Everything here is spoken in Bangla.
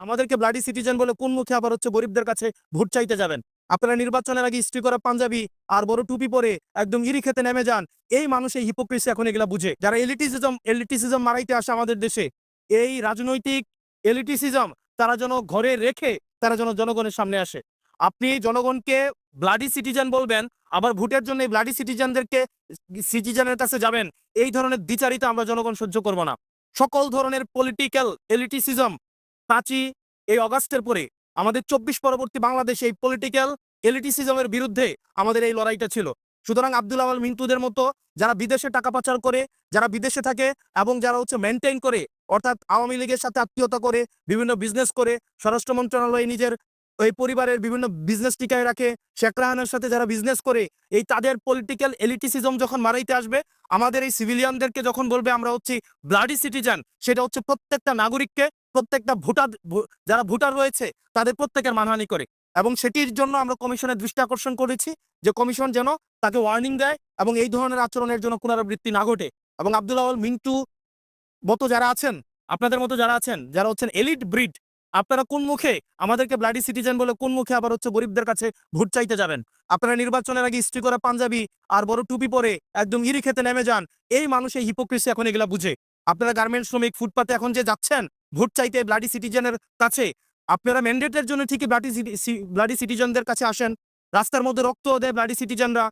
আমাদেরকে ব্লাডি সিটিজেন বলে কোন মুখে আবার গরিবদের কাছে ভোট চাইতে যাবেন? আপনারা নির্বাচনের আগে ইস্ত্রি করা পাঞ্জাবি আর বড় টুপি পরে একদম ইরি খেতে নেমে যান। এই মানুষ এই হিপোক্রেসি এখন এগুলা বুঝে। যারা এলিটিসিজম মারাইতে আসে আমাদের দেশে, এই রাজনৈতিক এলিটিসিজম তারা যেন ঘরে রেখে তারা যেন জনগণের সামনে আসে। আপনি জনগণকে ব্লাডি সিটিজেন বলবেন, আবার ভোটের জন্য এই ব্লাডি সিটিজেনের কাছে যাবেন, এই ধরনের দ্বিচারিতা আমরা জনগণ সহ্য করব না। সকল ধরনের পলিটিক্যাল এলিটিসিজম 5ই এই অগাস্টের পরে আমাদের 24 পরবর্তী বাংলাদেশে এই পলিটিক্যাল এলিটিসিজমের বিরুদ্ধে আমাদের এই লড়াইটা ছিল। সুতরাং আব্দুল আওয়াল মিন্টুদের মতো যারা বিদেশে টাকা পাচার করে, যারা বিদেশে থাকে এবং যারা মেনটেন করে, অর্থাৎ আওয়ামী লীগের সাথে আত্মীয়তা করে, বিভিন্ন বিজনেস করে, স্বরাষ্ট্র মন্ত্রণালয়ে নিজের ওই পরিবারের বিভিন্ন বিজনেস টিকায় রাখে, শেখ রাহানের সাথে যারা বিজনেস করে, এই তাদের পলিটিক্যাল এলিটিসিজম যখন মারাইতে আসবে, আমাদের এই সিভিলিয়ানদেরকে যখন বলবে আমরা ব্লাডি সিটিজেন, সেটা প্রত্যেকটা নাগরিককে, প্রত্যেকটা যারা ভোটার রয়েছে তাদের প্রত্যেকের মানহানি করে। এবং সেটির জন্য আমরা কমিশনের দৃষ্টি আকর্ষণ করেছি যে কমিশন যেন তাকে ওয়ার্নিং দেয় এবং এই ধরনের আচরণের জন্য পুনরাবৃত্তি না ঘটে। এবং আব্দুল আওয়াল মিন্টু মতো যারা আছেন, আপনাদের মতো যারা আছেন, যারা এলিট ব্রিড, আপনারা কোন মুখে আমাদেরকে ব্লাডি সিটিজেন বলে কোন মুখে আবার গরিবদের কাছে ভোট চাইতে যাবেন? আপনারা নির্বাচনের আগে ইস্ত্রি করা পাঞ্জাবি আর বড় টুপি পরে একদম ইরি খেতে নেমে যান। এই মানুষ এই হিপোক্রেসি এখন এগুলা বুঝে। আপনারা গার্মেন্টস শ্রমিক ফুটপাতে এখন যে যাচ্ছেন ভোট চাইতে ব্লাডি সিটিজেনের কাছে, আপনারা ম্যান্ডেটের জন্য ঠিকই ব্লাডি সিটিজেনদের কাছে আসেন। রাস্তার মধ্যে রক্ত দেয় ব্লাডি সিটিজেনরা,